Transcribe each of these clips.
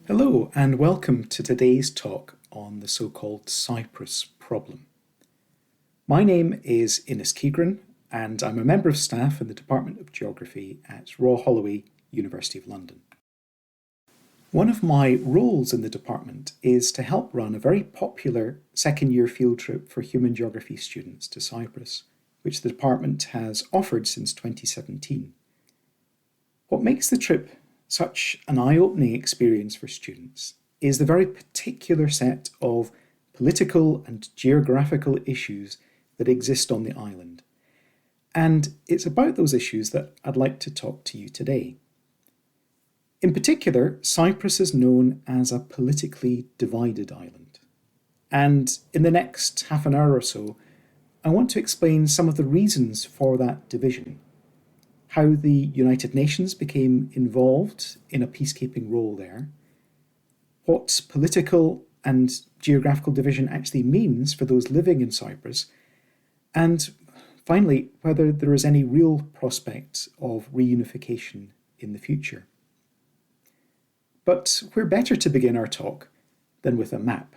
Hello and welcome to today's talk on the so-called Cyprus Problem. My name is Keighren and I'm a member of staff in the Department of Geography at Royal Holloway, University of London. One of my roles in the department is to help run a very popular second-year field trip for human geography students to Cyprus, which the department has offered since 2017. What makes the trip such an eye-opening experience for students is the very particular set of political and geographical issues that exist on the island. And it's about those issues that I'd like to talk to you today. In particular, Cyprus is known as a politically divided island. And in the next half an hour or so, I want to explain some of the reasons for that division, how the United Nations became involved in a peacekeeping role there, what political and geographical division actually means for those living in Cyprus, and finally, whether there is any real prospect of reunification in the future. But where better to begin our talk than with a map?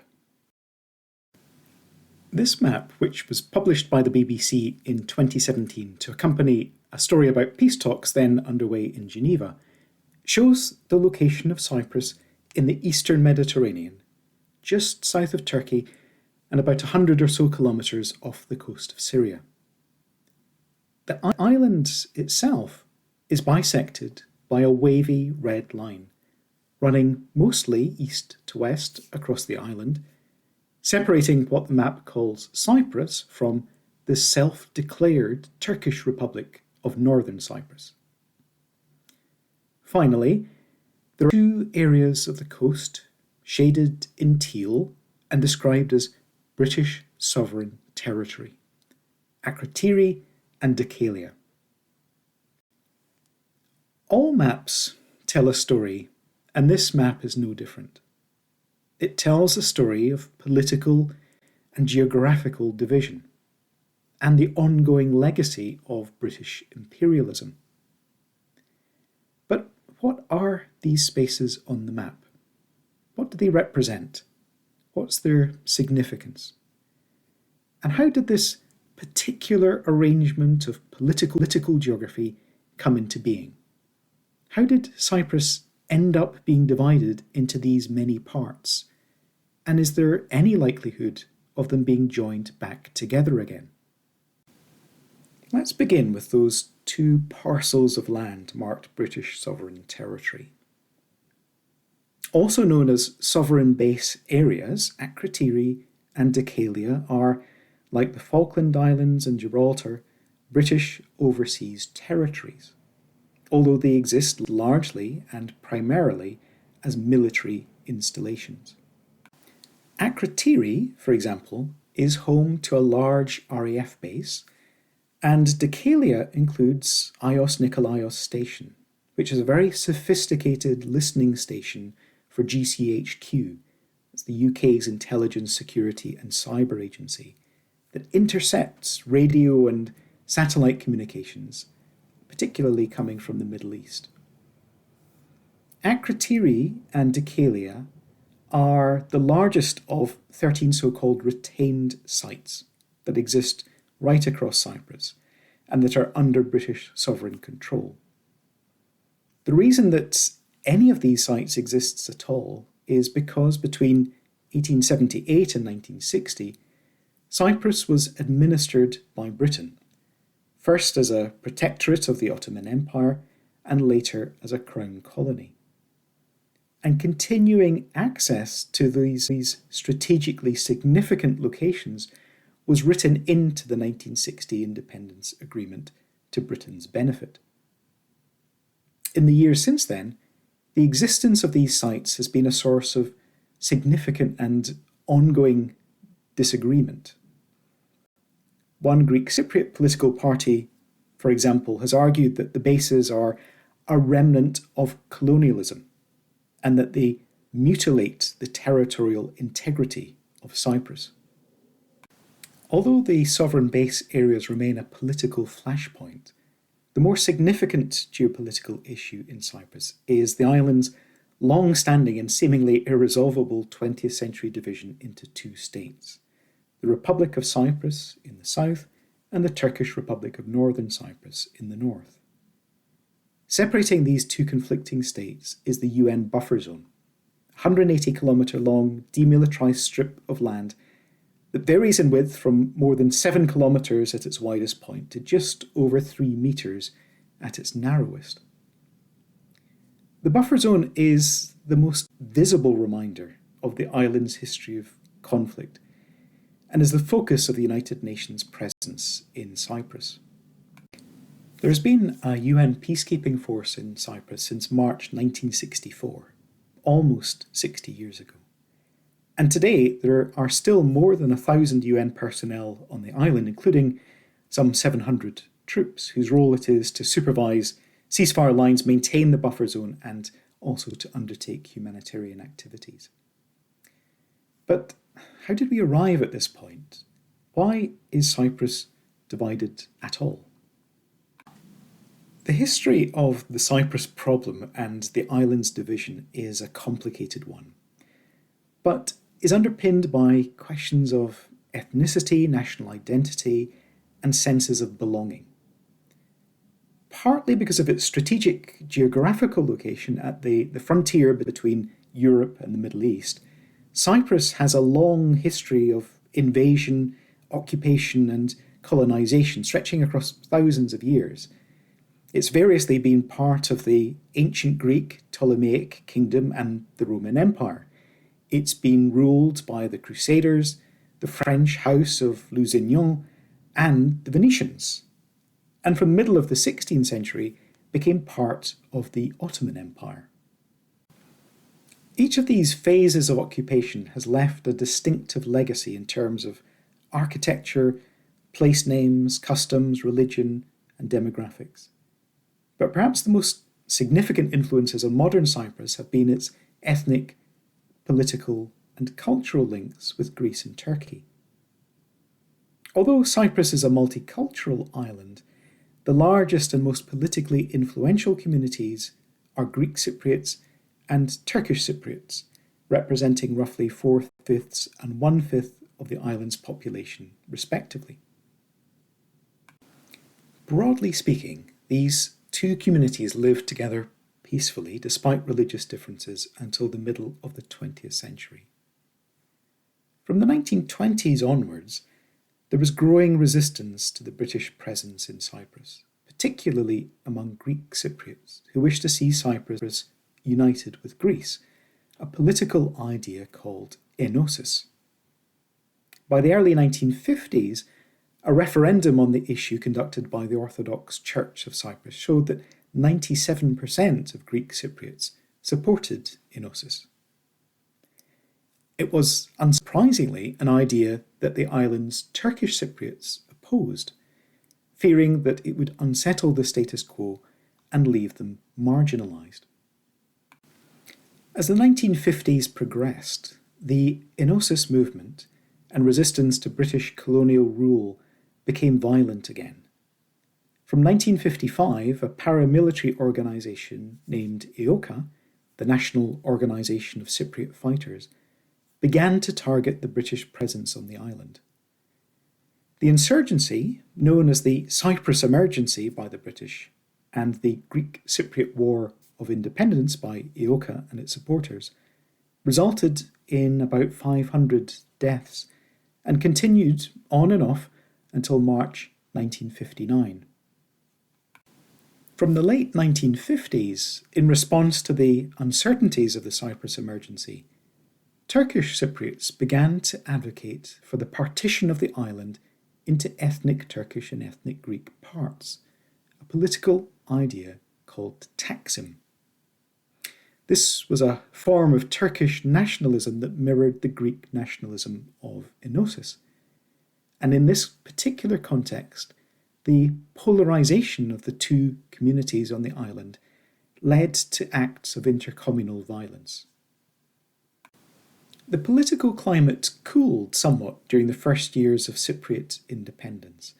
This map, which was published by the BBC in 2017 to accompany a story about peace talks then underway in Geneva, shows the location of Cyprus in the eastern Mediterranean, just south of Turkey and about 100 or so kilometres off the coast of Syria. The island itself is bisected by a wavy red line, running mostly east to west across the island, separating what the map calls Cyprus from the self-declared Turkish Republic of Northern Cyprus. Finally, there are two areas of the coast shaded in teal and described as British sovereign territory: Akrotiri and Nicosia. All maps tell a story, and this map is no different. It tells a story of political and geographical division, and the ongoing legacy of British imperialism. But what are these spaces on the map? What do they represent? What's their significance? And how did this particular arrangement of political geography come into being? How did Cyprus end up being divided into these many parts? And is there any likelihood of them being joined back together again? Let's begin with those two parcels of land marked British sovereign territory. Also known as sovereign base areas, Akrotiri and Nicosia are, like the Falkland Islands and Gibraltar, British overseas territories, although they exist largely and primarily as military installations. Akrotiri, for example, is home to a large RAF base, and Nicosia includes Ios Nikolaos Station, which is a very sophisticated listening station for GCHQ, that's the UK's intelligence, security and cyber agency, that intercepts radio and satellite communications, particularly coming from the Middle East. Akrotiri and Nicosia are the largest of 13 so-called retained sites that exist right across Cyprus and that are under British sovereign control. The reason that any of these sites exists at all is because between 1878 and 1960, Cyprus was administered by Britain, first as a protectorate of the Ottoman Empire and later as a crown colony. And continuing access to these strategically significant locations was written into the 1960 independence agreement to Britain's benefit. In the years since then, the existence of these sites has been a source of significant and ongoing disagreement. One Greek Cypriot political party, for example, has argued that the bases are a remnant of colonialism and that they mutilate the territorial integrity of Cyprus. Although the sovereign base areas remain a political flashpoint, the more significant geopolitical issue in Cyprus is the island's long-standing and seemingly irresolvable 20th century division into two states, the Republic of Cyprus in the south and the Turkish Republic of Northern Cyprus in the north. Separating these two conflicting states is the UN buffer zone, a 180-kilometre long demilitarised strip of land that varies in width from more than 7 kilometres at its widest point to just over 3 metres at its narrowest. The buffer zone is the most visible reminder of the island's history of conflict and is the focus of the United Nations presence in Cyprus. There has been a UN peacekeeping force in Cyprus since March 1964, almost 60 years ago. And today there are still more than 1,000 UN personnel on the island, including some 700 troops, whose role it is to supervise ceasefire lines, maintain the buffer zone, and also to undertake humanitarian activities. But how did we arrive at this point? Why is Cyprus divided at all? The history of the Cyprus problem and the island's division is a complicated one, but is underpinned by questions of ethnicity, national identity, and senses of belonging. Partly because of its strategic geographical location at the frontier between Europe and the Middle East, Cyprus has a long history of invasion, occupation, and colonisation stretching across thousands of years. It's variously been part of the ancient Greek Ptolemaic kingdom and the Roman Empire. It's been ruled by the Crusaders, the French House of Lusignan, and the Venetians, and from the middle of the 16th century became part of the Ottoman Empire. Each of these phases of occupation has left a distinctive legacy in terms of architecture, place names, customs, religion, and demographics. But perhaps the most significant influences on modern Cyprus have been its ethnic, political, and cultural links with Greece and Turkey. Although Cyprus is a multicultural island, the largest and most politically influential communities are Greek Cypriots and Turkish Cypriots, representing roughly 4/5 and 1/5 of the island's population, respectively. Broadly speaking, these two communities lived together peacefully despite religious differences until the middle of the 20th century. From the 1920s onwards, there was growing resistance to the British presence in Cyprus, particularly among Greek Cypriots who wished to see Cyprus united with Greece, a political idea called enosis. By the early 1950s, a referendum on the issue conducted by the Orthodox Church of Cyprus showed that 97% of Greek Cypriots supported enosis. It was, unsurprisingly, an idea that the island's Turkish Cypriots opposed, fearing that it would unsettle the status quo and leave them marginalised. As the 1950s progressed, the enosis movement and resistance to British colonial rule became violent again. From 1955, a paramilitary organisation named EOKA, the National Organisation of Cypriot Fighters, began to target the British presence on the island. The insurgency, known as the Cyprus Emergency by the British, and the Greek Cypriot War of Independence by EOKA and its supporters, resulted in about 500 deaths and continued on and off until March 1959. From the late 1950s, in response to the uncertainties of the Cyprus emergency, Turkish Cypriots began to advocate for the partition of the island into ethnic Turkish and ethnic Greek parts, a political idea called Taksim. This was a form of Turkish nationalism that mirrored the Greek nationalism of enosis. And in this particular context, the polarisation of the two communities on the island led to acts of intercommunal violence. The political climate cooled somewhat during the first years of Cypriot independence,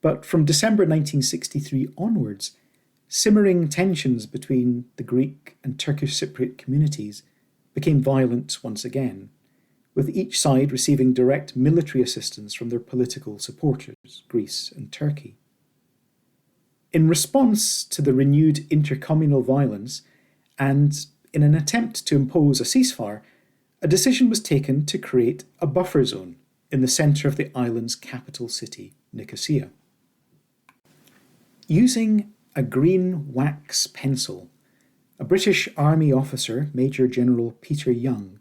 but from December 1963 onwards, simmering tensions between the Greek and Turkish Cypriot communities became violent once again, with each side receiving direct military assistance from their political supporters, Greece and Turkey. In response to the renewed intercommunal violence, and in an attempt to impose a ceasefire, a decision was taken to create a buffer zone in the centre of the island's capital city, Nicosia. Using a green wax pencil, a British Army officer, Major General Peter Young,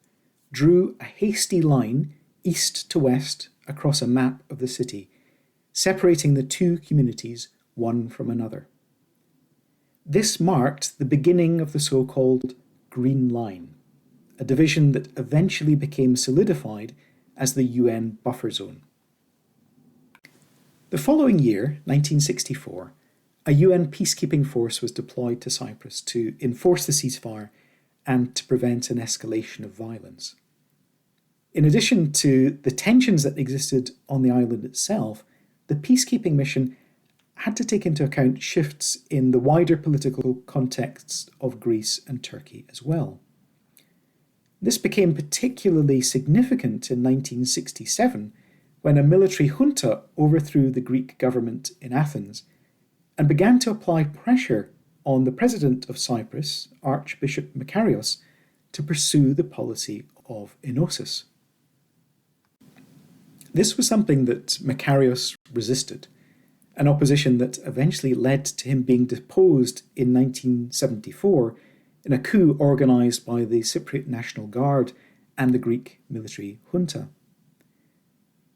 drew a hasty line east to west across a map of the city, separating the two communities one from another. This marked the beginning of the so-called Green Line, a division that eventually became solidified as the UN buffer zone. The following year, 1964, a UN peacekeeping force was deployed to Cyprus to enforce the ceasefire and to prevent an escalation of violence. In addition to the tensions that existed on the island itself, the peacekeeping mission had to take into account shifts in the wider political contexts of Greece and Turkey as well. This became particularly significant in 1967 when a military junta overthrew the Greek government in Athens and began to apply pressure on the president of Cyprus, Archbishop Makarios, to pursue the policy of enosis. This was something that Makarios resisted, an opposition that eventually led to him being deposed in 1974 in a coup organised by the Cypriot National Guard and the Greek military junta.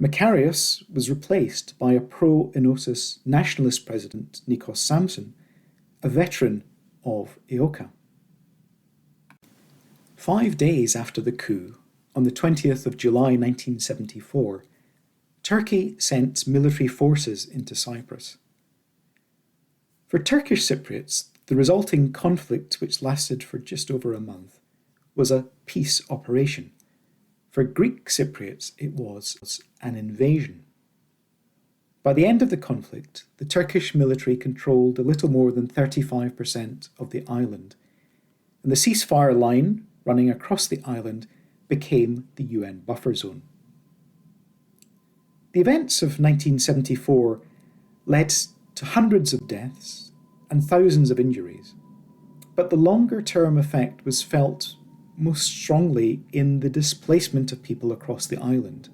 Makarios was replaced by a pro-enosis nationalist president, Nikos Samson, a veteran of EOKA. 5 days after the coup, on the 20th of July 1974, Turkey sent military forces into Cyprus. For Turkish Cypriots, the resulting conflict, which lasted for just over a month, was a peace operation. For Greek Cypriots, it was an invasion. By the end of the conflict, the Turkish military controlled a little more than 35% of the island, and the ceasefire line running across the island became the UN buffer zone. The events of 1974 led to hundreds of deaths and thousands of injuries, but the longer-term effect was felt most strongly in the displacement of people across the island.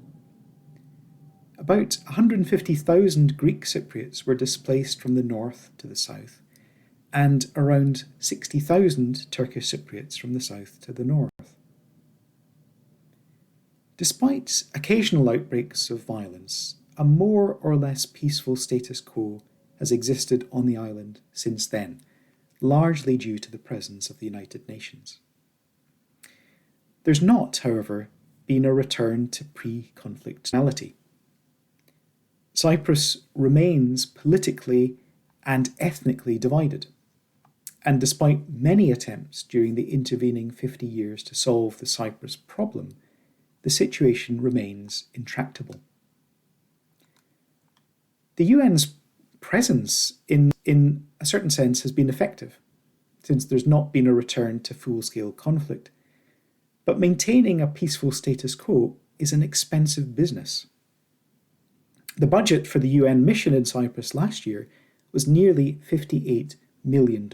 About 150,000 Greek Cypriots were displaced from the north to the south, and around 60,000 Turkish Cypriots from the south to the north. Despite occasional outbreaks of violence, a more or less peaceful status quo has existed on the island since then, largely due to the presence of the United Nations. There's not, however, been a return to pre-conflict normality. Cyprus remains politically and ethnically divided, and despite many attempts during the intervening 50 years to solve the Cyprus problem, the situation remains intractable. The UN's presence in a certain sense has been effective, since there's not been a return to full-scale conflict. But maintaining a peaceful status quo is an expensive business. The budget for the UN mission in Cyprus last year was nearly $58 million.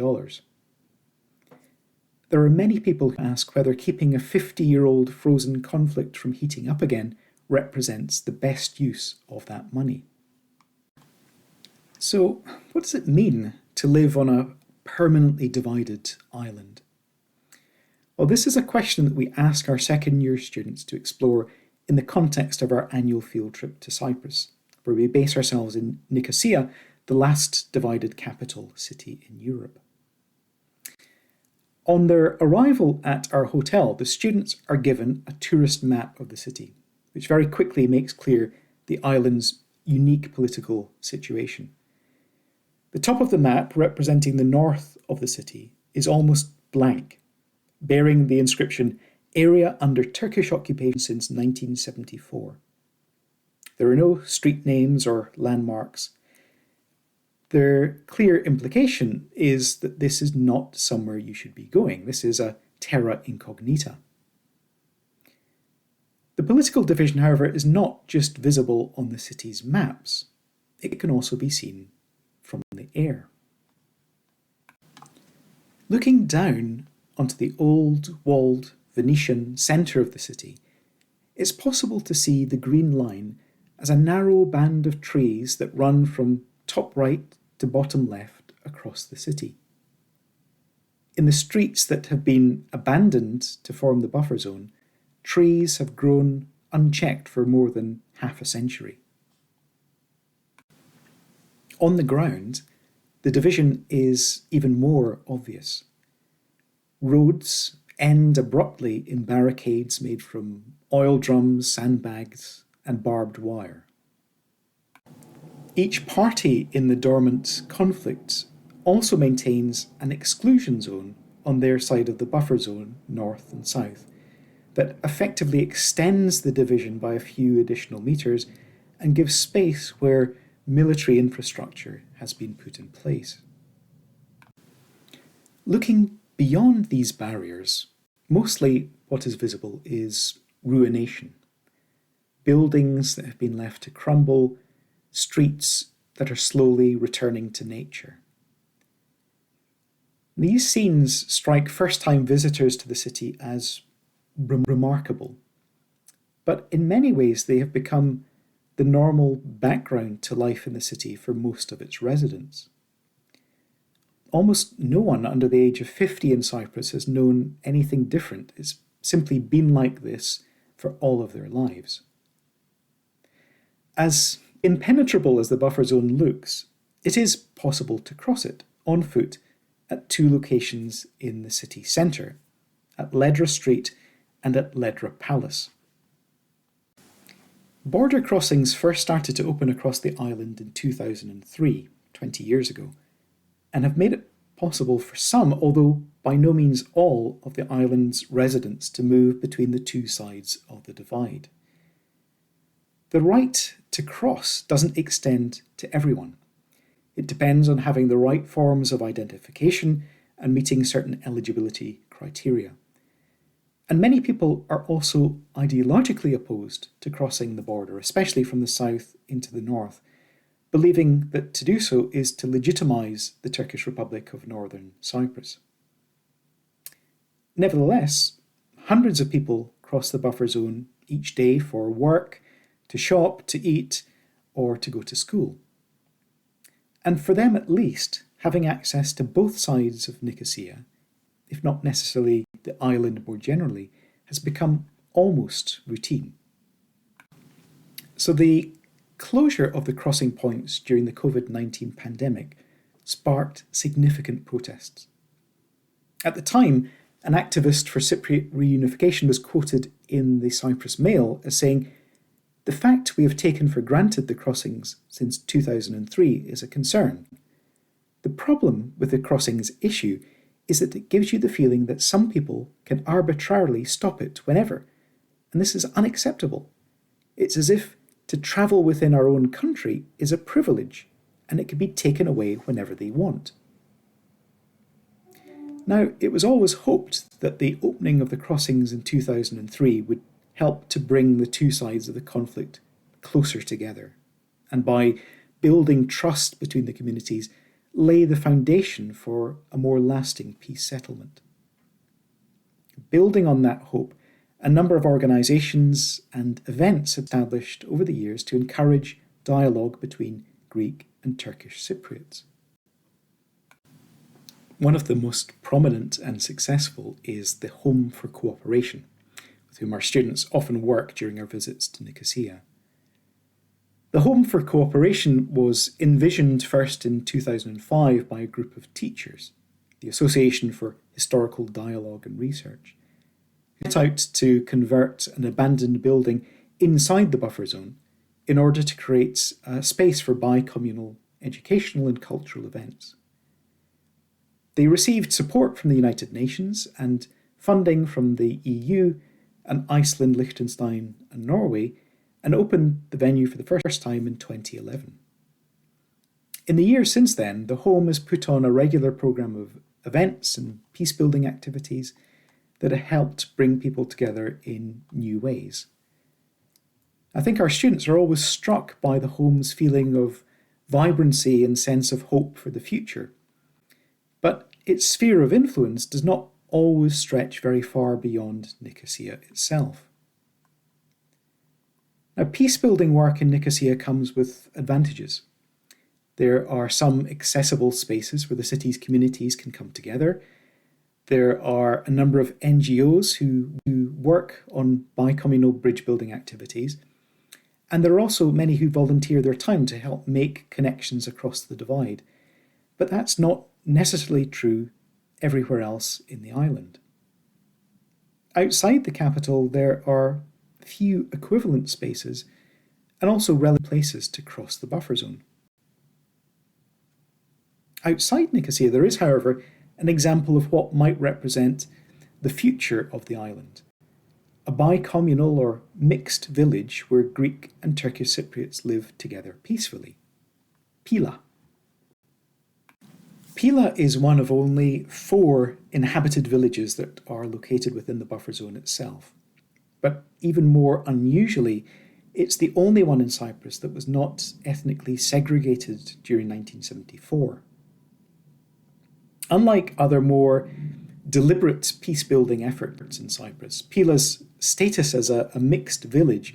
There are many people who ask whether keeping a 50-year-old frozen conflict from heating up again represents the best use of that money. So, what does it mean to live on a permanently divided island? Well, this is a question that we ask our second-year students to explore in the context of our annual field trip to Cyprus, where we base ourselves in Nicosia, the last divided capital city in Europe. On their arrival at our hotel, the students are given a tourist map of the city, which very quickly makes clear the island's unique political situation. The top of the map, representing the north of the city, is almost blank, bearing the inscription "Area under Turkish occupation since 1974. There are no street names or landmarks. Their clear implication is that this is not somewhere you should be going. This is a terra incognita. The political division, however, is not just visible on the city's maps. It can also be seen from the air. Looking down onto the old, walled Venetian centre of the city, it's possible to see the Green Line as a narrow band of trees that run from top right to bottom left across the city. In the streets that have been abandoned to form the buffer zone, trees have grown unchecked for more than half a century. On the ground, the division is even more obvious. Roads end abruptly in barricades made from oil drums, sandbags, and barbed wire. Each party in the dormant conflict also maintains an exclusion zone on their side of the buffer zone, north and south, that effectively extends the division by a few additional metres and gives space where military infrastructure has been put in place. Looking beyond these barriers, mostly what is visible is ruination. Buildings that have been left to crumble, streets that are slowly returning to nature. These scenes strike first-time visitors to the city as remarkable, but in many ways they have become the normal background to life in the city for most of its residents. Almost no one under the age of 50 in Cyprus has known anything different. It's simply been like this for all of their lives. As impenetrable as the buffer zone looks, it is possible to cross it on foot at two locations in the city centre, at Ledra Street and at Ledra Palace. Border crossings first started to open across the island in 2003, 20 years ago, and have made it possible for some, although by no means all, of the island's residents to move between the two sides of the divide. The right to cross doesn't extend to everyone. It depends on having the right forms of identification and meeting certain eligibility criteria. And many people are also ideologically opposed to crossing the border, especially from the south into the north, believing that to do so is to legitimise the Turkish Republic of Northern Cyprus. Nevertheless, hundreds of people cross the buffer zone each day for work, to shop, to eat, or to go to school. And for them at least, having access to both sides of Nicosia, if not necessarily the island more generally, has become almost routine. So the closure of the crossing points during the COVID-19 pandemic sparked significant protests. At the time, an activist for Cypriot reunification was quoted in the Cyprus Mail as saying, "The fact we have taken for granted the crossings since 2003 is a concern. The problem with the crossings issue is that it gives you the feeling that some people can arbitrarily stop it whenever, and this is unacceptable. It's as if to travel within our own country is a privilege, and it can be taken away whenever they want." Now, it was always hoped that the opening of the crossings in 2003 would help to bring the two sides of the conflict closer together, and by building trust between the communities, lay the foundation for a more lasting peace settlement. Building on that hope, a number of organisations and events established over the years to encourage dialogue between Greek and Turkish Cypriots. One of the most prominent and successful is the Home for Cooperation, with whom our students often work during our visits to Nicosia. The Home for Cooperation was envisioned first in 2005 by a group of teachers, the Association for Historical Dialogue and Research, who set out to convert an abandoned building inside the buffer zone in order to create a space for bi-communal educational and cultural events. They received support from the United Nations and funding from the EU and Iceland, Liechtenstein and Norway, and opened the venue for the first time in 2011. In the years since then, the home has put on a regular programme of events and peacebuilding activities that have helped bring people together in new ways. I think our students are always struck by the home's feeling of vibrancy and sense of hope for the future. But its sphere of influence does not always stretch very far beyond Nicosia itself. Now, peacebuilding work in Nicosia comes with advantages. There are some accessible spaces where the city's communities can come together. There are a number of NGOs who work on bi-communal bridge building activities. And there are also many who volunteer their time to help make connections across the divide. But that's not necessarily true everywhere else in the island. Outside the capital, there are few equivalent spaces and also relative places to cross the buffer zone. Outside Nicosia, there is, however, an example of what might represent the future of the island. A bi-communal or mixed village where Greek and Turkish Cypriots live together peacefully. Pila. Pila is one of only 4 inhabited villages that are located within the buffer zone itself. But even more unusually, it's the only one in Cyprus that was not ethnically segregated during 1974. Unlike other more deliberate peace-building efforts in Cyprus, Pila's status as a mixed village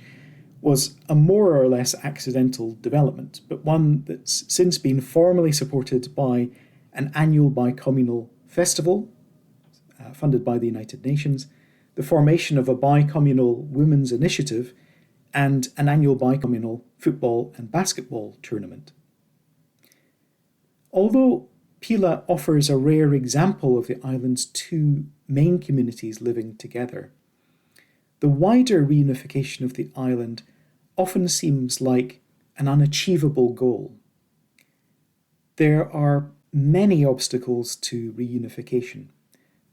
was a more or less accidental development, but one that's since been formally supported by an annual bi-communal festival funded by the United Nations, the formation of a bi-communal women's initiative, and an annual bi-communal football and basketball tournament. Although Pila offers a rare example of the island's 2 main communities living together, the wider reunification of the island often seems like an unachievable goal. There are many obstacles to reunification: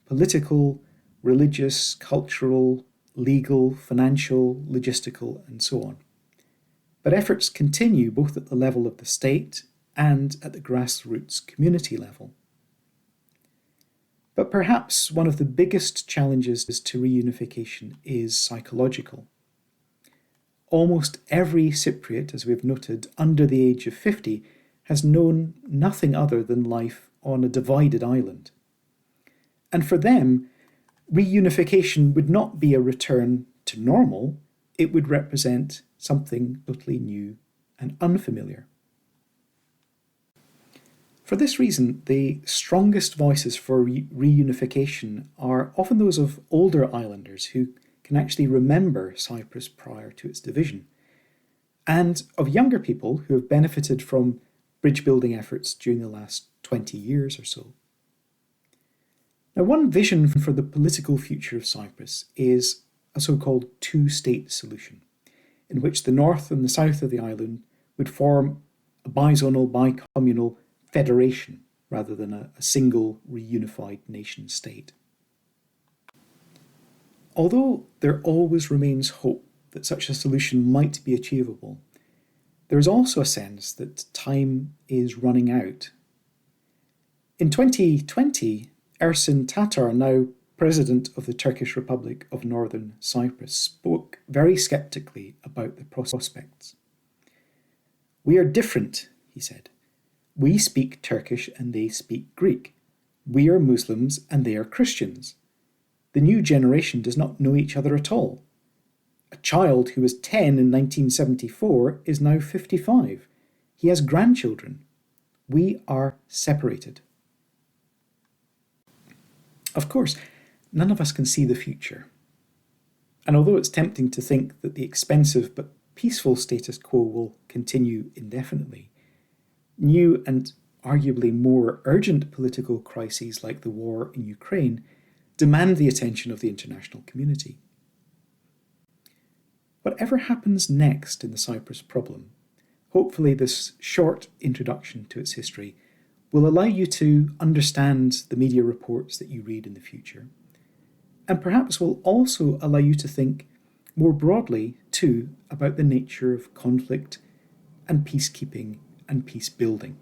political, religious, cultural, legal, financial, logistical, and so on. But efforts continue both at the level of the state and at the grassroots community level. But perhaps one of the biggest challenges to reunification is psychological. Almost every Cypriot, as we've noted, under the age of 50, has known nothing other than life on a divided island. And for them, reunification would not be a return to normal, it would represent something totally new and unfamiliar. For this reason, the strongest voices for reunification are often those of older islanders who can actually remember Cyprus prior to its division, and of younger people who have benefited from bridge building efforts during the last 20 years or so. Now, one vision for the political future of Cyprus is a so-called 2-state solution, in which the north and the south of the island would form a bizonal, bi-communal federation rather than a single reunified nation state. Although there always remains hope that such a solution might be achievable, there is also a sense that time is running out. In 2020, Ersin Tatar, now president of the Turkish Republic of Northern Cyprus, spoke very sceptically about the prospects. "We are different," he said. "We speak Turkish and they speak Greek. We are Muslims and they are Christians. The new generation does not know each other at all. A child who was 10 in 1974 is now 55. He has grandchildren. We are separated." Of course, none of us can see the future. And although it's tempting to think that the expensive but peaceful status quo will continue indefinitely, new and arguably more urgent political crises like the war in Ukraine demand the attention of the international community. Whatever happens next in the Cyprus problem, hopefully this short introduction to its history will allow you to understand the media reports that you read in the future, and perhaps will also allow you to think more broadly too about the nature of conflict and peacekeeping and peace building.